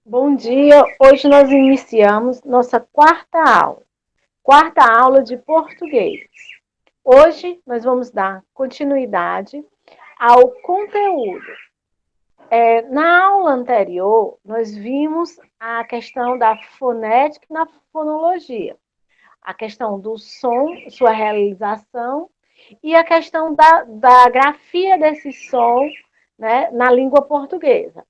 Bom dia, hoje nós iniciamos nossa quarta aula de português. Hoje nós vamos dar continuidade ao conteúdo. Na aula anterior, nós vimos a questão da fonética e na fonologia, a questão do som, sua realização, e a questão da grafia desse som, né, na língua portuguesa.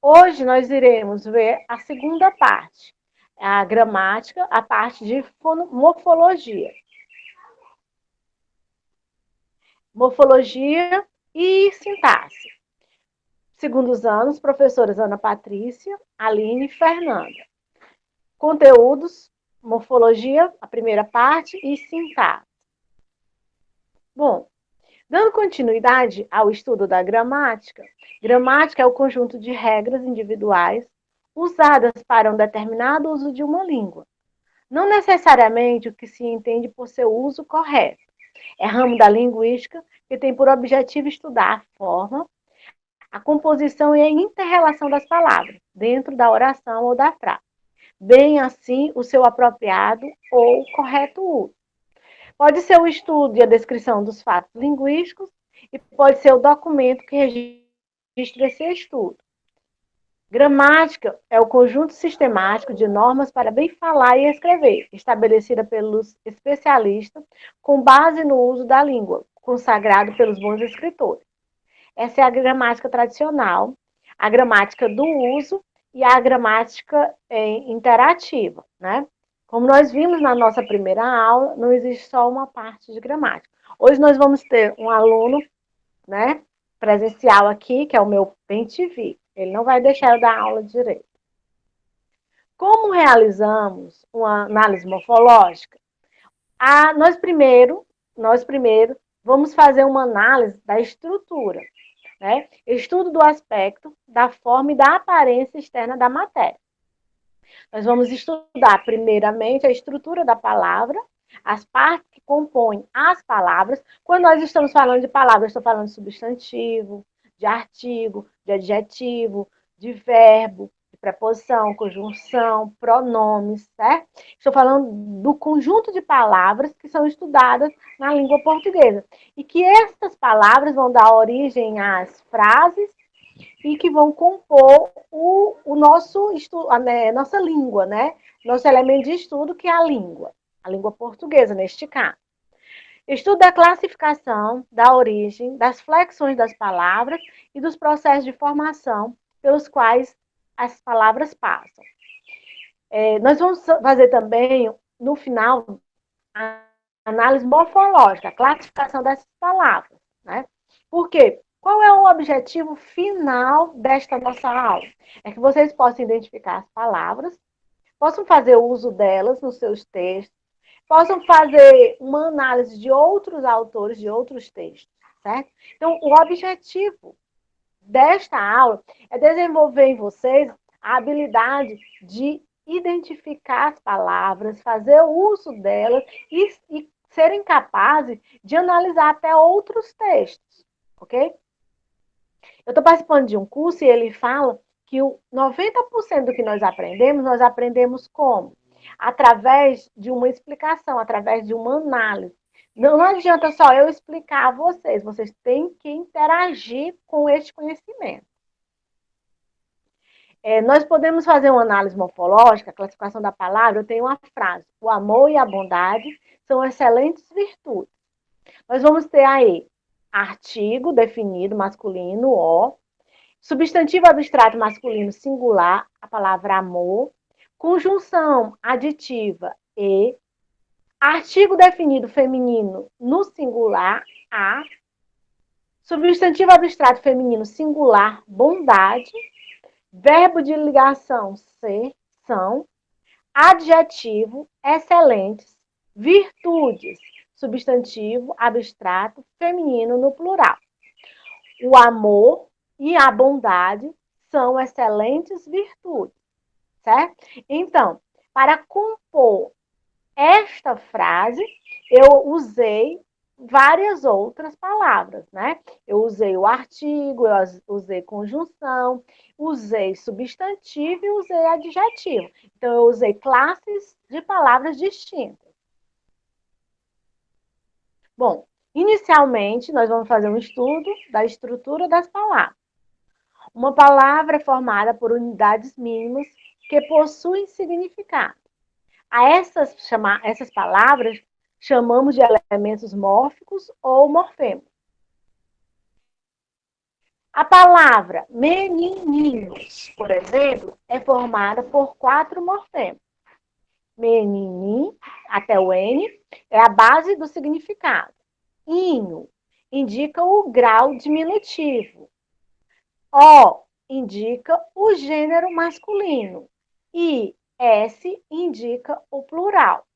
Hoje nós iremos ver a segunda parte, a gramática, a parte de morfologia. Morfologia e sintaxe. Segundos anos, professoras Ana Patrícia, Aline e Fernanda. Conteúdos, morfologia, a primeira parte, e sintaxe. Bom, dando continuidade ao estudo da gramática, gramática é o conjunto de regras individuais usadas para um determinado uso de uma língua. Não necessariamente o que se entende por seu uso correto. É ramo da linguística que tem por objetivo estudar a forma, a composição e a inter-relação das palavras, dentro da oração ou da frase. Bem assim, o seu apropriado ou correto uso. Pode ser o estudo e a descrição dos fatos linguísticos e pode ser o documento que registra esse estudo. Gramática é o conjunto sistemático de normas para bem falar e escrever, estabelecida pelos especialistas com base no uso da língua, consagrado pelos bons escritores. Essa é a gramática tradicional, a gramática do uso e a gramática interativa, né? Como nós vimos na nossa primeira aula, não existe só uma parte de gramática. Hoje nós vamos ter um aluno, né, presencial aqui, que é o meu bem-te-vi. Ele não vai deixar eu dar aula direito. Como realizamos uma análise morfológica? Nós primeiro vamos fazer uma análise da estrutura, né? Estudo do aspecto, da forma e da aparência externa da matéria. Nós vamos estudar, primeiramente, a estrutura da palavra, as partes que compõem as palavras. Quando nós estamos falando de palavras, estou falando de substantivo, de artigo, de adjetivo, de verbo, de preposição, conjunção, pronomes, certo? Estou falando do conjunto de palavras que são estudadas na língua portuguesa. E que essas palavras vão dar origem às frases e que vão compor o nosso estudo, a nossa língua, né? Nosso elemento de estudo, que é a língua portuguesa, neste caso. Estudo da classificação, da origem, das flexões das palavras e dos processos de formação pelos quais as palavras passam. Nós vamos fazer também, no final, a análise morfológica, a classificação dessas palavras, né? Por quê? Qual é o objetivo final desta nossa aula? É que vocês possam identificar as palavras, possam fazer uso delas nos seus textos, possam fazer uma análise de outros autores, de outros textos, certo? Então, o objetivo desta aula é desenvolver em vocês a habilidade de identificar as palavras, fazer uso delas e serem capazes de analisar até outros textos, ok? Eu estou participando de um curso e ele fala que o 90% do que nós aprendemos como? Através de uma explicação, através de uma análise. Não adianta só eu explicar a vocês, vocês têm que interagir com este conhecimento. Nós podemos fazer uma análise morfológica, a classificação da palavra. Eu tenho uma frase: o amor e a bondade são excelentes virtudes. Nós vamos ter aí artigo definido, masculino, o, substantivo abstrato masculino singular, a palavra amor, conjunção aditiva e, artigo definido feminino no singular, a, substantivo abstrato feminino singular, bondade, verbo de ligação, ser, são, adjetivo, excelentes, virtudes, substantivo abstrato feminino no plural. O amor e a bondade são excelentes virtudes, certo? Então, para compor esta frase, eu usei várias outras palavras, né? Eu usei o artigo, eu usei conjunção, usei substantivo e usei adjetivo. Então, eu usei classes de palavras distintas. Bom, inicialmente, nós vamos fazer um estudo da estrutura das palavras. Uma palavra é formada por unidades mínimas que possuem significado. A essas palavras chamamos de elementos mórficos ou morfemos. A palavra menininhos, por exemplo, é formada por 4 morfemas. Meninim, até o N, é a base do significado. Inho indica o grau diminutivo. O indica o gênero masculino. E S indica o plural.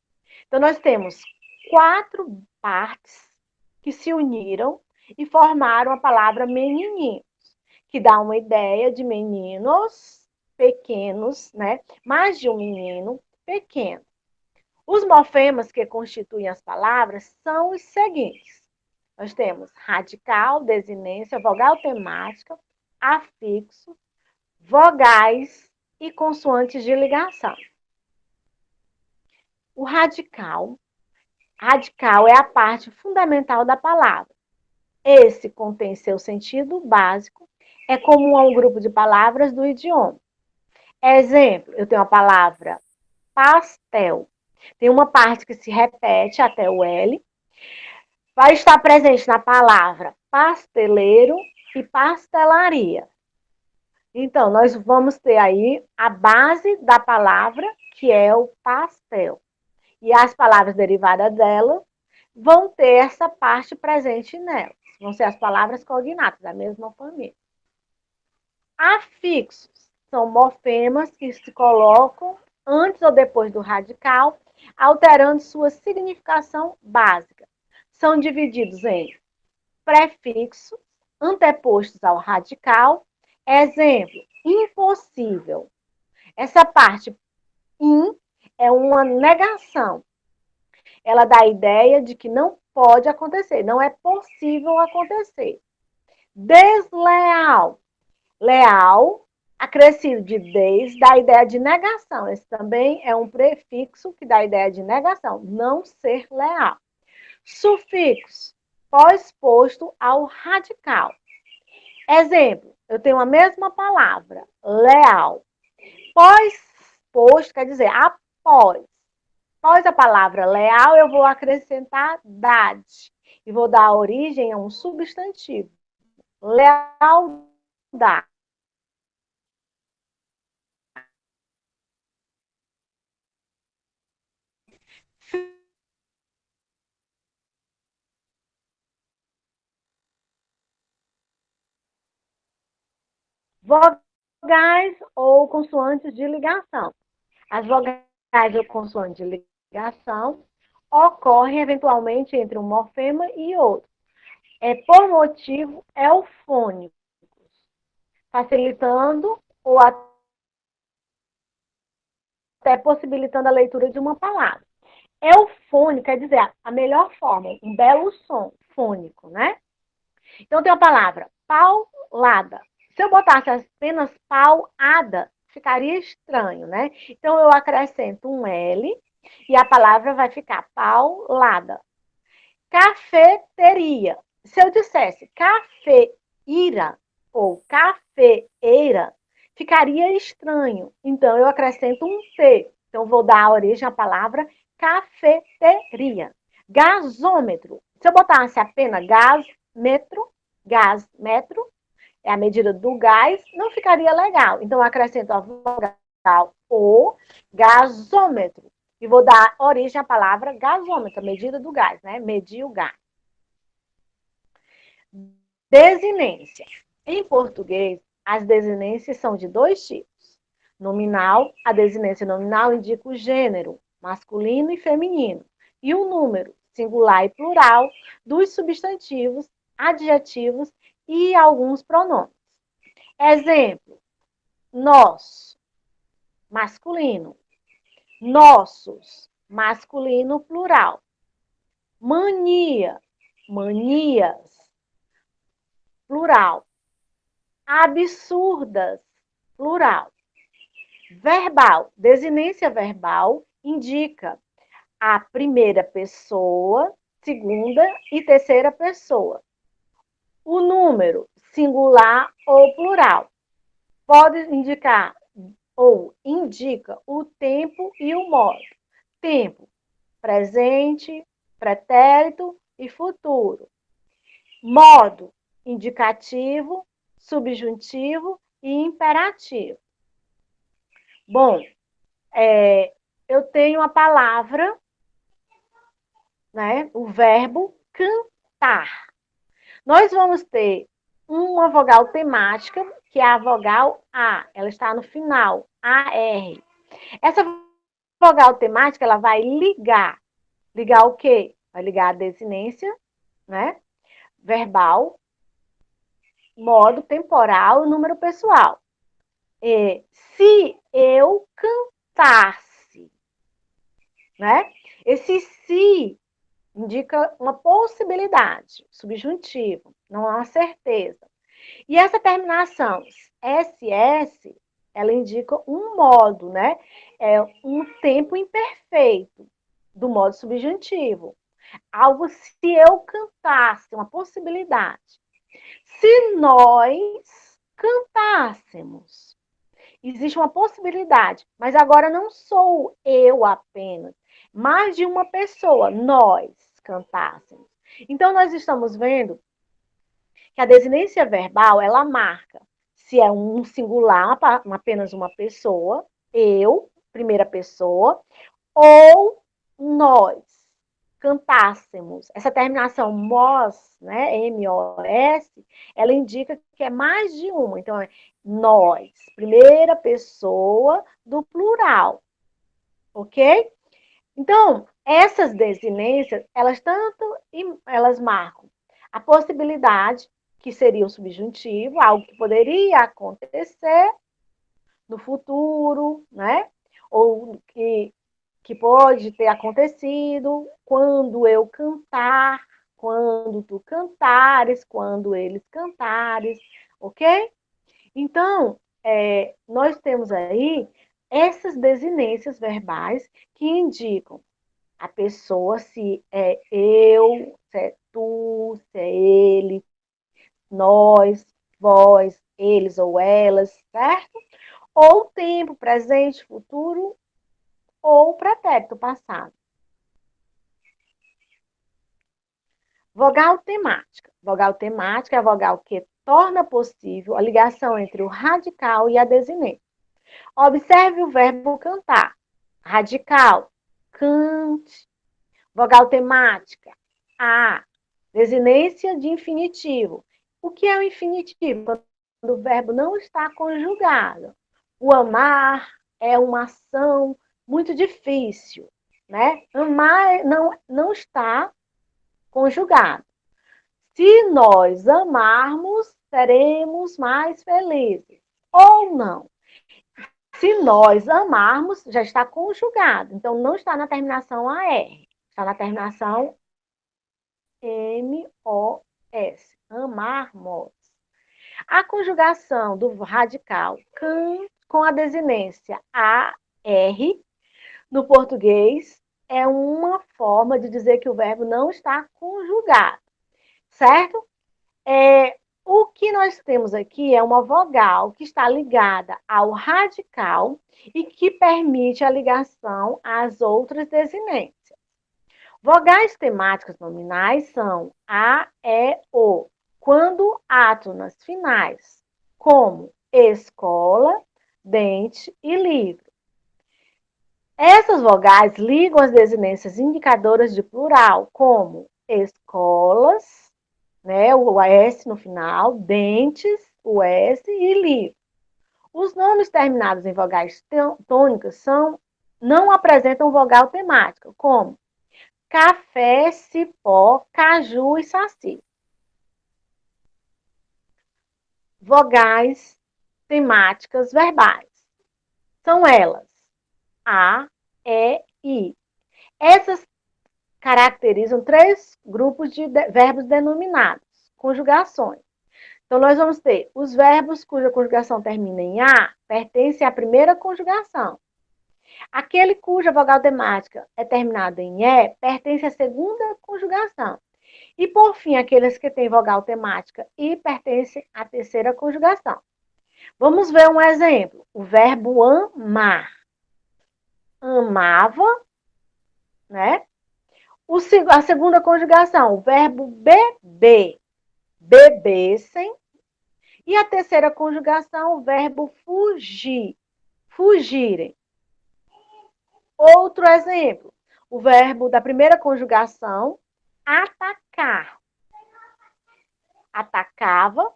Então, nós temos 4 partes que se uniram e formaram a palavra menininho, que dá uma ideia de meninos pequenos, né? Mais de um menino pequeno. Os morfemas que constituem as palavras são os seguintes. Nós temos radical, desinência, vogal temática, afixo, vogais e consoantes de ligação. O radical é a parte fundamental da palavra. Esse contém seu sentido básico, é comum a um grupo de palavras do idioma. Exemplo, eu tenho a palavra pastel. Tem uma parte que se repete até o L. Vai estar presente na palavra pasteleiro e pastelaria. Então, nós vamos ter aí a base da palavra, que é o pastel. E as palavras derivadas dela vão ter essa parte presente nelas. Vão ser as palavras cognatas, da mesma família. Afixos são morfemas que se colocam antes ou depois do radical, alterando sua significação básica. São divididos em prefixos, antepostos ao radical. Exemplo, impossível. Essa parte in é uma negação. Ela dá a ideia de que não pode acontecer, não é possível acontecer. Desleal. Leal, acrescido de des, dá a ideia de negação. Esse também é um prefixo que dá a ideia de negação, não ser leal. Sufixo, pós-posto ao radical. Exemplo, eu tenho a mesma palavra, leal. Pós-posto quer dizer após. Após a palavra leal, eu vou acrescentar dade e vou dar origem a um substantivo. Lealdade. Vogais ou consoantes de ligação. As vogais ou consoantes de ligação ocorrem eventualmente entre um morfema e outro. Por motivo eufônico, facilitando ou até possibilitando a leitura de uma palavra. Eufônico quer dizer a melhor forma, um belo som fônico, né? Então tem a palavra paulada. Se eu botasse apenas pauada, ficaria estranho, né? Então eu acrescento um L e a palavra vai ficar paulada. Cafeteria. Se eu dissesse cafeira ou cafeeira, ficaria estranho. Então eu acrescento um T. Então vou dar a origem à palavra cafeteria. Gasômetro. Se eu botasse apenas gás metro, é a medida do gás, não ficaria legal. Então, eu acrescento a vogal o gasômetro. E vou dar origem à palavra gasômetro, a medida do gás, né? Medir o gás. Desinência. Em português, as desinências são de 2 tipos. Nominal, a desinência nominal indica o gênero, masculino e feminino, e o número, singular e plural, dos substantivos, adjetivos e alguns pronomes. Exemplo, nosso, masculino. Nossos, masculino plural. Mania, manias, plural. Absurdas, plural. Verbal, desinência verbal indica a primeira pessoa, segunda e terceira pessoa. O número, singular ou plural, pode indicar ou indica o tempo e o modo. Tempo, presente, pretérito e futuro. Modo, indicativo, subjuntivo e imperativo. Bom, eu tenho a palavra, né, o verbo cantar. Nós vamos ter uma vogal temática, que é a vogal A. Ela está no final, AR. Essa vogal temática, ela vai ligar. Ligar o quê? Vai ligar a desinência, né? Verbal, modo temporal e número pessoal. Se eu cantasse, né? Esse se indica uma possibilidade, subjuntivo, não é uma certeza. E essa terminação SS, ela indica um modo, né? É um tempo imperfeito do modo subjuntivo. Algo se eu cantasse, uma possibilidade. Se nós cantássemos, existe uma possibilidade, mas agora não sou eu apenas, mais de uma pessoa, nós cantássemos. Então, nós estamos vendo que a desinência verbal, ela marca se é um singular, apenas uma pessoa, eu, primeira pessoa, ou nós cantássemos. Essa terminação mos, né, M-O-S, ela indica que é mais de uma. Então, é nós, primeira pessoa do plural, ok? Então, essas desinências, elas marcam a possibilidade, que seria o subjuntivo, algo que poderia acontecer no futuro, né? Ou que pode ter acontecido quando eu cantar, quando tu cantares, quando eles cantares, ok? Então, nós temos aí essas desinências verbais que indicam a pessoa se é eu, se é tu, se é ele, nós, vós, eles ou elas, certo? Ou tempo, presente, futuro, ou pretérito passado. Vogal temática. Vogal temática é a vogal que torna possível a ligação entre o radical e a desinência. Observe o verbo cantar. Radical, cante. Vogal temática, a. Desinência de infinitivo. O que é o infinitivo? Quando o verbo não está conjugado. O amar é uma ação muito difícil, né? Amar não está conjugado. Se nós amarmos, seremos mais felizes. Ou não. Se nós amarmos, já está conjugado. Então, não está na terminação AR. Está na terminação M-O-S. Amarmos. A conjugação do radical can com a desinência AR no português é uma forma de dizer que o verbo não está conjugado, certo? O que nós temos aqui é uma vogal que está ligada ao radical e que permite a ligação às outras desinências. Vogais temáticas nominais são a, e, o, quando átonas finais, como escola, dente e livro. Essas vogais ligam as desinências indicadoras de plural, como escolas, né, o S no final, dentes, o S e livro. Os nomes terminados em vogais tônicas não apresentam vogal temática, como café, cipó, caju e saci. Vogais temáticas verbais. São elas a, e, I. Essas caracterizam 3 grupos de verbos denominados conjugações. Então, nós vamos ter os verbos cuja conjugação termina em A, pertencem à primeira conjugação. Aquele cuja vogal temática é terminada em E, pertence à segunda conjugação. E, por fim, aqueles que têm vogal temática I, pertencem à terceira conjugação. Vamos ver um exemplo. O verbo amar. Amava, né? A segunda conjugação, o verbo beber. Bebessem. E a terceira conjugação, o verbo fugir. Fugirem. Outro exemplo, o verbo da primeira conjugação, atacar. Atacava.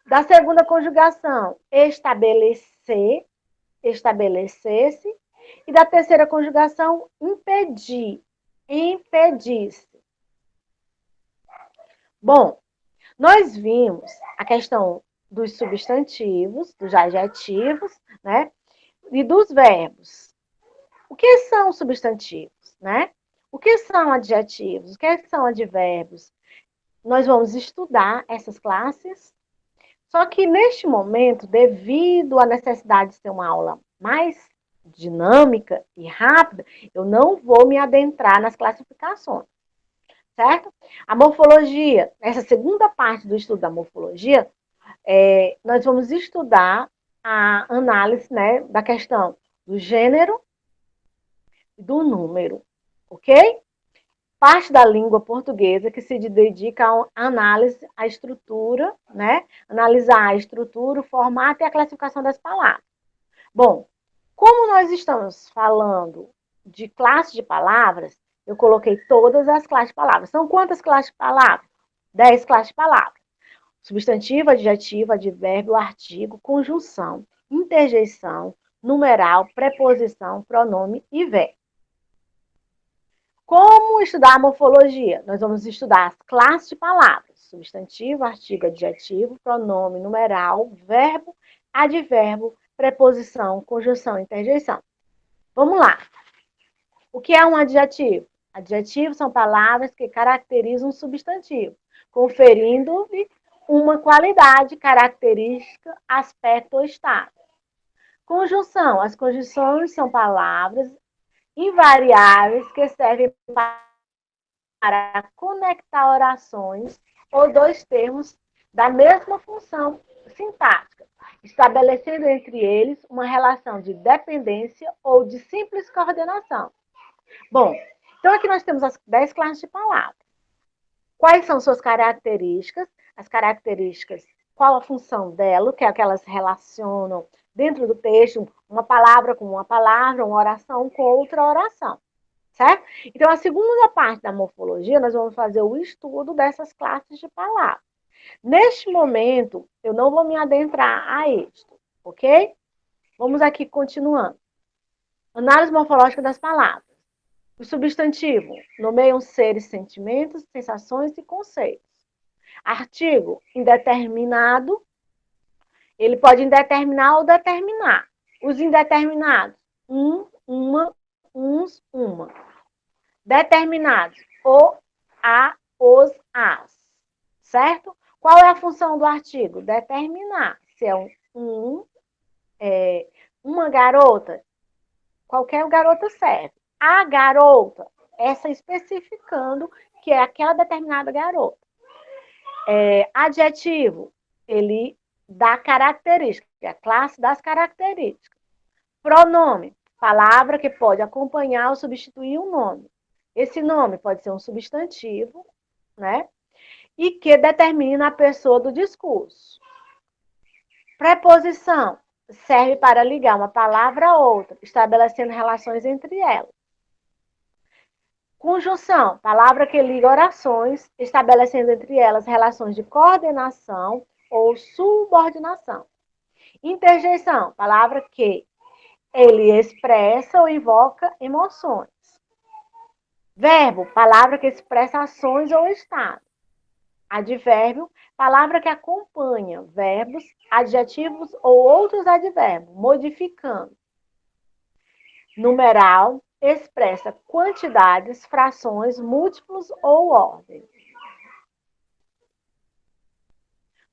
Da segunda conjugação, estabelecer. Estabelecesse. E da terceira conjugação, impedir. Impedisse. Bom, nós vimos a questão dos substantivos, dos adjetivos, né? E dos verbos. O que são substantivos, né? O que são adjetivos? O que são advérbios? Nós vamos estudar essas classes, só que neste momento, devido à necessidade de ser uma aula mais dinâmica e rápida, eu não vou me adentrar nas classificações, certo? A morfologia, essa segunda parte do estudo da morfologia, nós vamos estudar a análise, né, da questão do gênero e do número, ok? Parte da língua portuguesa que se dedica à análise, à estrutura, né? Analisar a estrutura, o formato e a classificação das palavras. Bom, como nós estamos falando de classe de palavras, eu coloquei todas as classes de palavras. São quantas classes de palavras? 10 classes de palavras. Substantivo, adjetivo, advérbio, artigo, conjunção, interjeição, numeral, preposição, pronome e verbo. Como estudar a morfologia? Nós vamos estudar as classes de palavras: substantivo, artigo, adjetivo, pronome, numeral, verbo, advérbio, preposição, conjunção, interjeição. Vamos lá. O que é um adjetivo? Adjetivos são palavras que caracterizam um substantivo, conferindo-lhe uma qualidade, característica, aspecto ou estado. Conjunção. As conjunções são palavras invariáveis que servem para conectar orações ou dois termos da mesma função sintática, estabelecendo entre eles uma relação de dependência ou de simples coordenação. Bom, então aqui nós temos as 10 classes de palavras. Quais são suas características? As características, qual a função dela, que é que elas relacionam dentro do texto, uma palavra com uma palavra, uma oração com outra oração, certo? Então, a segunda parte da morfologia, nós vamos fazer o estudo dessas classes de palavras. Neste momento, eu não vou me adentrar a isto, ok? Vamos aqui continuando. Análise morfológica das palavras. O substantivo nomeiam seres, sentimentos, sensações e conceitos. Artigo indeterminado, ele pode indeterminar ou determinar. Os indeterminados, uma, uns, uma. Determinados, o, a, os, as. Certo? Qual é a função do artigo? Determinar. Se é uma garota, qualquer garota serve. A garota, essa especificando que é aquela determinada garota. Adjetivo, ele dá característica, é a classe das características. Pronome, palavra que pode acompanhar ou substituir um nome. Esse nome pode ser um substantivo, né? E que determina a pessoa do discurso. Preposição, serve para ligar uma palavra a outra, estabelecendo relações entre elas. Conjunção, palavra que liga orações, estabelecendo entre elas relações de coordenação ou subordinação. Interjeição, palavra que ele expressa ou invoca emoções. Verbo, palavra que expressa ações ou estado. Advérbio, palavra que acompanha verbos, adjetivos ou outros advérbios, modificando. Numeral, expressa quantidades, frações, múltiplos ou ordens.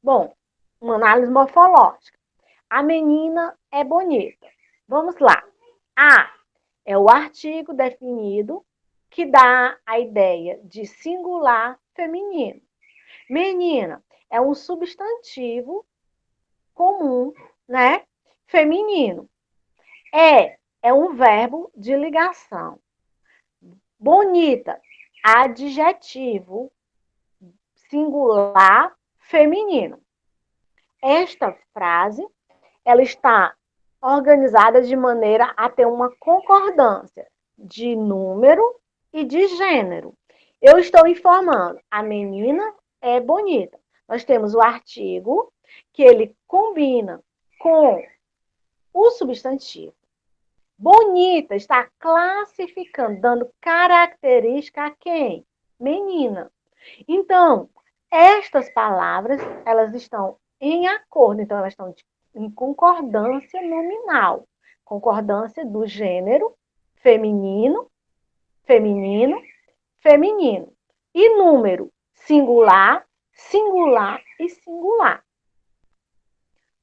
Bom, uma análise morfológica. A menina é bonita. Vamos lá. A é o artigo definido que dá a ideia de singular feminino. Menina é um substantivo comum, né? Feminino. É um verbo de ligação. Bonita, adjetivo singular feminino. Esta frase, ela está organizada de maneira a ter uma concordância de número e de gênero. Eu estou informando, a menina é bonita. Nós temos o artigo, que ele combina com o substantivo. Bonita está classificando, dando característica a quem? Menina. Então, estas palavras, elas estão em acordo, então elas estão em concordância nominal. Concordância do gênero feminino, feminino, feminino. E número singular, singular e singular.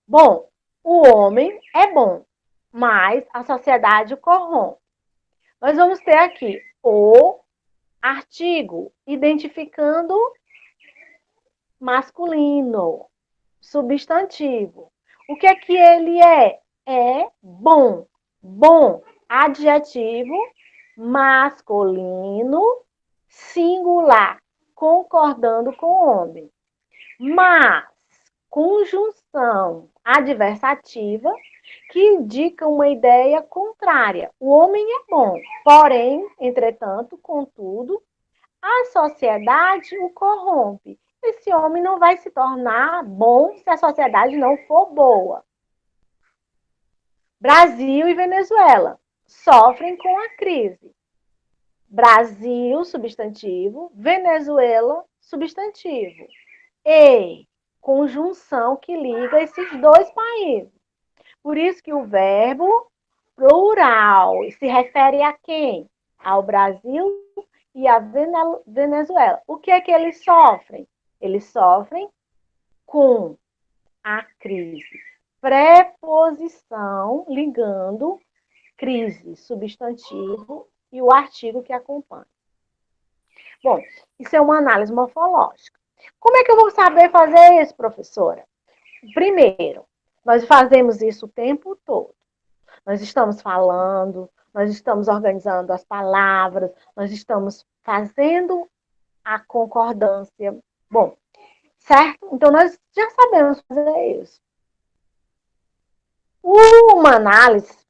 Bom, o homem é bom, mas a sociedade o corrompe. Nós vamos ter aqui o artigo identificando masculino, substantivo. O que é que ele é? É bom. Bom, adjetivo masculino, singular, concordando com o homem. Mas, conjunção adversativa, que indica uma ideia contrária. O homem é bom, porém, entretanto, contudo, a sociedade o corrompe. Esse homem não vai se tornar bom se a sociedade não for boa. Brasil e Venezuela sofrem com a crise. Brasil, substantivo, Venezuela, substantivo. E conjunção que liga esses dois países. Por isso que o verbo plural se refere a quem? Ao Brasil e à Venezuela. O que é que eles sofrem? Eles sofrem com a crise. Preposição ligando crise, substantivo e o artigo que acompanha. Bom, isso é uma análise morfológica. Como é que eu vou saber fazer isso, professora? Primeiro, nós fazemos isso o tempo todo. Nós estamos falando, nós estamos organizando as palavras, nós estamos fazendo a concordância. Bom, certo? Então, nós já sabemos fazer isso. Uma análise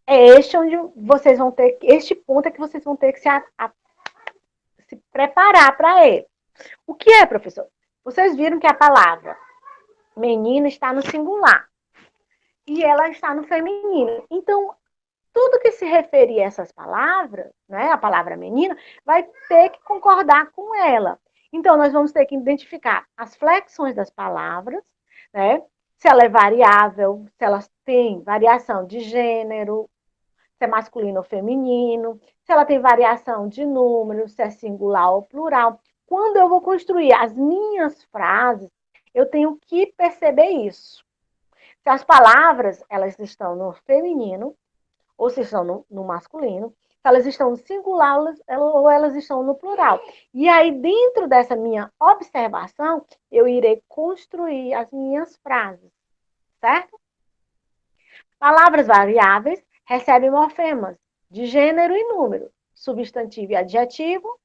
é este onde vocês vão ter, este ponto é que vocês vão ter que se preparar para ele. O que é, professor? Vocês viram que a palavra menina está no singular e ela está no feminino. Então, tudo que se referir a essas palavras, né, a palavra menina, vai ter que concordar com ela. Então, nós vamos ter que identificar as flexões das palavras, né, se ela é variável, se elas têm variação de gênero, se é masculino ou feminino, se ela tem variação de número, se é singular ou plural. Quando eu vou construir as minhas frases, eu tenho que perceber isso. Se as palavras elas estão no feminino, ou se estão no masculino, se elas estão no singular ou elas estão no plural. E aí, dentro dessa minha observação, eu irei construir as minhas frases, certo? Palavras variáveis recebem morfemas de gênero e número, substantivo e adjetivo,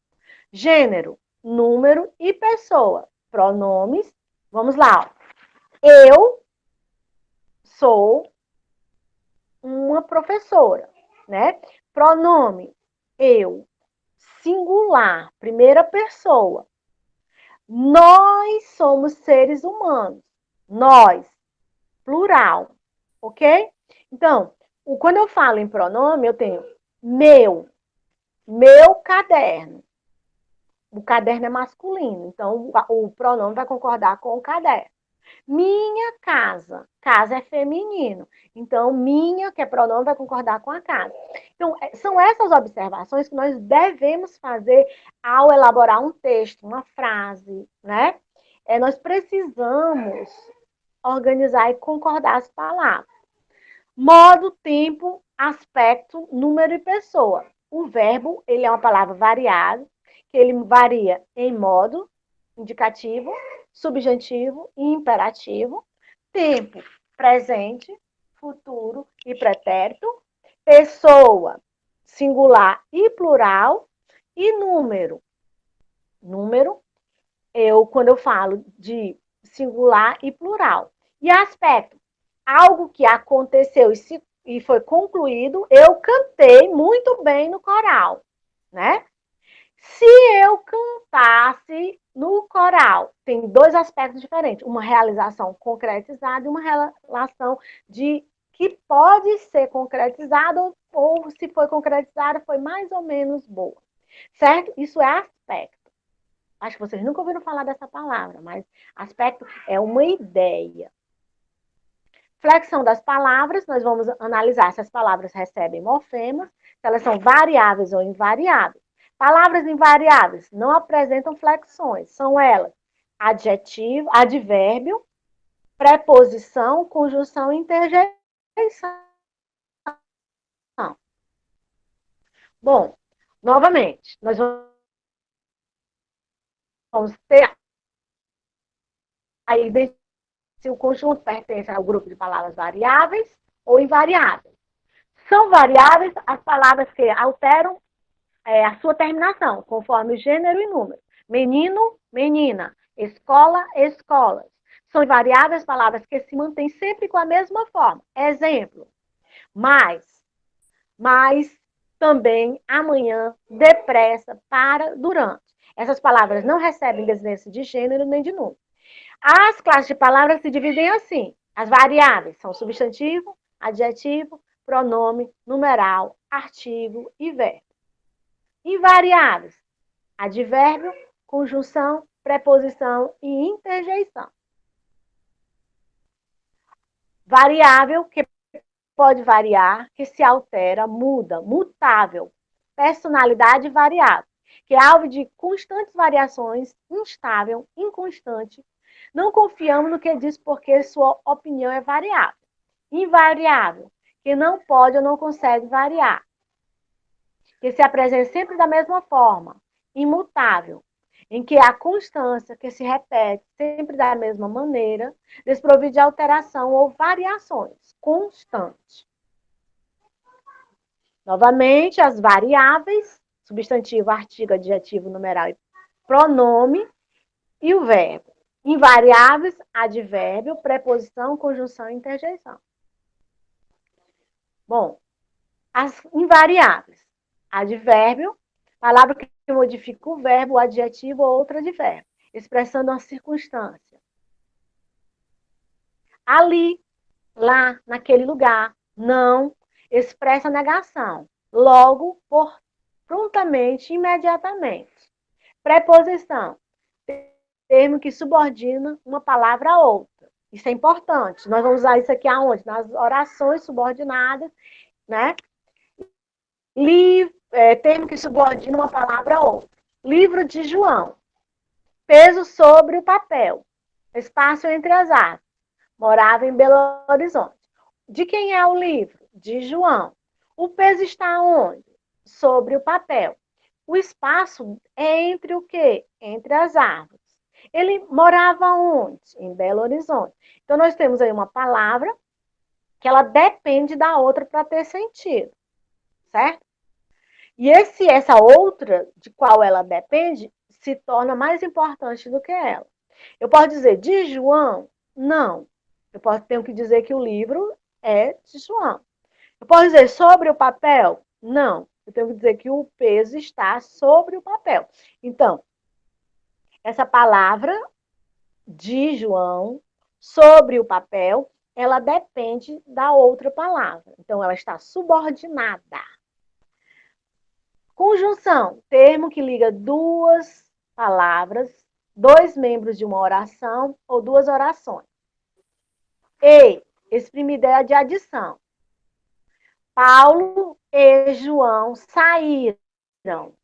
gênero, número e pessoa, pronomes. Vamos lá. Eu sou uma professora, né? Pronome, eu. Singular, primeira pessoa. Nós somos seres humanos. Nós, plural, ok? Então, quando eu falo em pronome, eu tenho meu caderno. O caderno é masculino, então o pronome vai concordar com o caderno. Minha casa. Casa é feminino. Então, minha, que é pronome, vai concordar com a casa. Então, são essas observações que nós devemos fazer ao elaborar um texto, uma frase, né? Nós precisamos organizar e concordar as palavras. Modo, tempo, aspecto, número e pessoa. O verbo, ele é uma palavra variada, que ele varia em modo, indicativo, subjuntivo e imperativo. Tempo, presente, futuro e pretérito. Pessoa, singular e plural. E número. Número, quando eu falo de singular e plural. E aspecto, algo que aconteceu e foi concluído, eu cantei muito bem no coral, né? Se eu cantasse no coral, tem dois aspectos diferentes, uma realização concretizada e uma relação de que pode ser concretizada ou se foi concretizada, foi mais ou menos boa, certo? Isso é aspecto. Acho que vocês nunca ouviram falar dessa palavra, mas aspecto é uma ideia. Flexão das palavras, nós vamos analisar se as palavras recebem morfemas, se elas são variáveis ou invariáveis. Palavras invariáveis não apresentam flexões, são elas adjetivo, advérbio, preposição, conjunção e interjeição. Bom, novamente, nós vamos ter a identificação se o conjunto pertence ao grupo de palavras variáveis ou invariáveis. São variáveis as palavras que alteram a sua terminação, conforme gênero e número. Menino, menina. Escola, escolas. São invariáveis palavras que se mantêm sempre com a mesma forma. Exemplo, mais, também, amanhã, depressa, para, durante. Essas palavras não recebem desinência de gênero nem de número. As classes de palavras se dividem assim. As variáveis são substantivo, adjetivo, pronome, numeral, artigo e verbo. Invariáveis, advérbio, conjunção, preposição e interjeição. Variável, que pode variar, que se altera, muda, mutável. Personalidade variável, que é alvo de constantes variações, instável, inconstante. Não confiamos no que diz porque sua opinião é variável. Invariável, que não pode ou não consegue variar. Que se apresenta sempre da mesma forma. Imutável, em que há constância, que se repete sempre da mesma maneira, desprovido de alteração ou variações. Constante. Novamente, as variáveis, substantivo, artigo, adjetivo, numeral e pronome, e o verbo. Invariáveis, advérbio, preposição, conjunção e interjeição. Bom, as invariáveis. Advérbio, palavra que modifica o verbo, o adjetivo ou outro advérbio, expressando uma circunstância. Ali, lá, naquele lugar, não, expressa negação. Logo, por prontamente, imediatamente. Preposição, termo que subordina uma palavra a outra. Isso é importante. Nós vamos usar isso aqui aonde? Nas orações subordinadas, né? Termo que subordina uma palavra a outra. Livro de João. Peso sobre o papel. Espaço entre as árvores. Morava em Belo Horizonte. De quem é o livro? De João. O peso está onde? Sobre o papel. O espaço é entre o quê? Entre as árvores. Ele morava onde? Em Belo Horizonte. Então, nós temos aí uma palavra que ela depende da outra para ter sentido, certo? E essa outra, de qual ela depende, se torna mais importante do que ela. Eu posso dizer de João? Não. Tenho que dizer que o livro é de João. Eu posso dizer sobre o papel? Não. Eu tenho que dizer que o peso está sobre o papel. Então, essa palavra de João sobre o papel, ela depende da outra palavra. Então, ela está subordinada. Conjunção, termo que liga duas palavras, dois membros de uma oração ou duas orações. E, exprime ideia de adição. Paulo e João saíram. Não,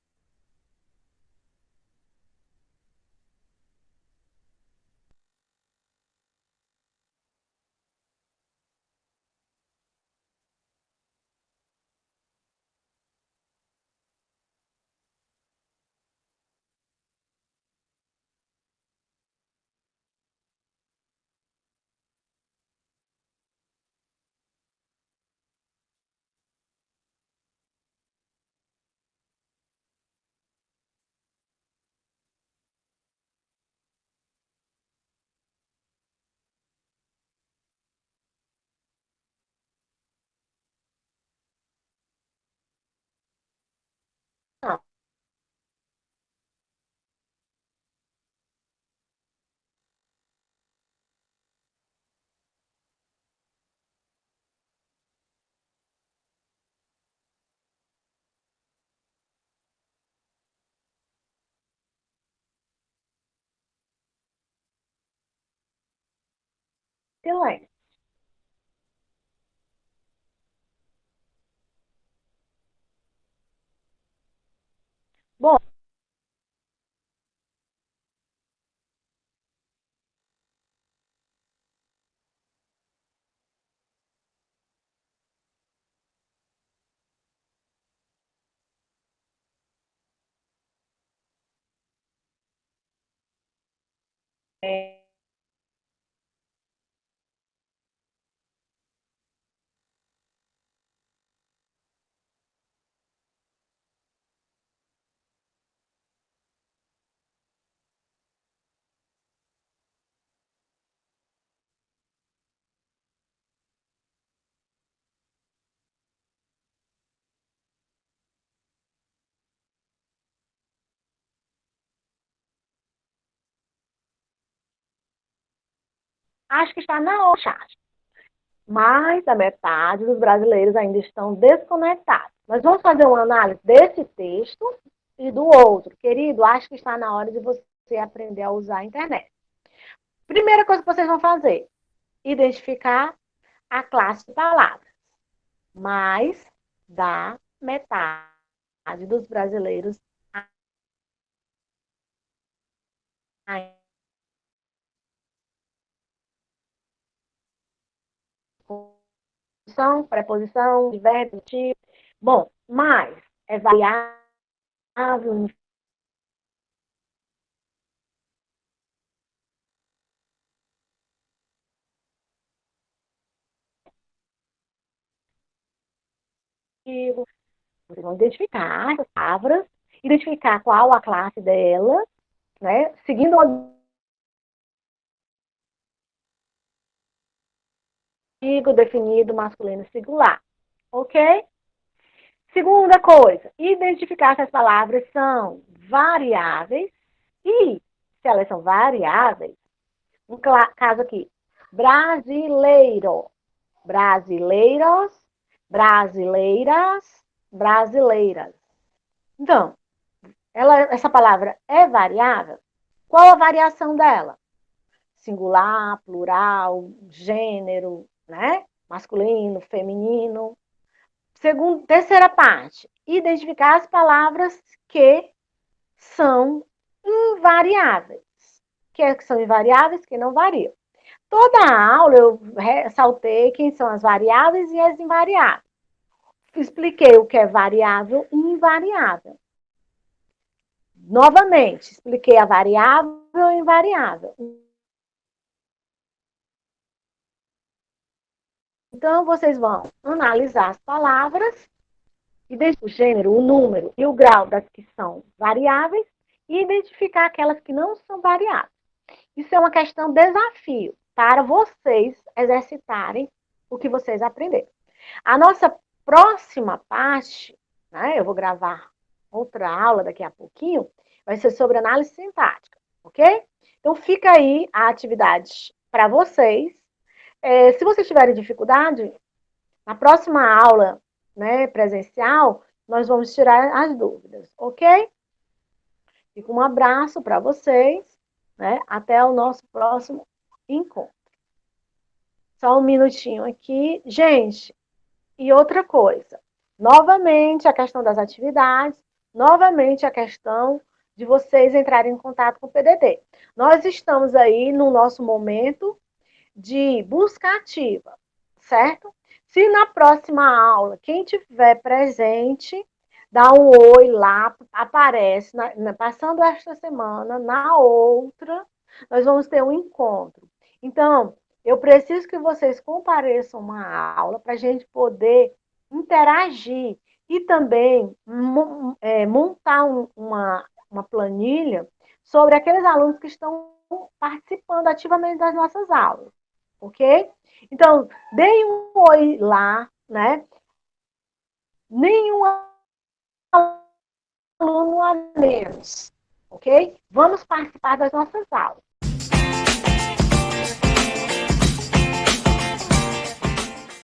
silêncio. Bom, é, acho que está na hora, chat. Mais da metade dos brasileiros ainda estão desconectados. Nós vamos fazer uma análise desse texto e do outro. Querido, acho que está na hora de você aprender a usar a internet. Primeira coisa que vocês vão fazer, identificar a classe de palavras. Mais da metade dos brasileiros são preposição, verbo, tipo. Bom, mais é variável, infinivo. Vocês vão identificar as palavras, identificar qual a classe dela, né? Seguindo o artigo definido masculino singular. Ok? Segunda coisa, identificar se as palavras são variáveis e, se elas são variáveis, um caso aqui, brasileiro, brasileiros, brasileiras, brasileiras. Então, essa palavra é variável? Qual a variação dela? Singular, plural, gênero, né? Masculino, feminino. Terceira parte, identificar as palavras que são invariáveis. Que são invariáveis, que não variam. Toda a aula eu ressaltei quem são as variáveis e as invariáveis. Expliquei o que é variável e invariável. Novamente, expliquei a variável e invariável. Então, vocês vão analisar as palavras, o gênero, o número e o grau das que são variáveis e identificar aquelas que não são variáveis. Isso é uma questão desafio para vocês exercitarem o que vocês aprenderam. A nossa próxima parte, né, eu vou gravar outra aula daqui a pouquinho, vai ser sobre análise sintática, ok? Então, fica aí a atividade para vocês. Se vocês tiverem dificuldade, na próxima aula, né, presencial, nós vamos tirar as dúvidas, ok? Fica um abraço para vocês, né? Até o nosso próximo encontro. Só um minutinho aqui. Gente, e outra coisa. Novamente, a questão das atividades. Novamente, a questão de vocês entrarem em contato com o PDD. Nós estamos aí no nosso momento de busca ativa, certo? Se na próxima aula, quem tiver presente, dá um oi lá, aparece, passando esta semana, na outra, nós vamos ter um encontro. Então, eu preciso que vocês compareçam uma aula para a gente poder interagir e também montar uma planilha sobre aqueles alunos que estão participando ativamente das nossas aulas, ok? Então, deem um oi lá, né? Nenhum aluno a menos, ok? Vamos participar das nossas aulas.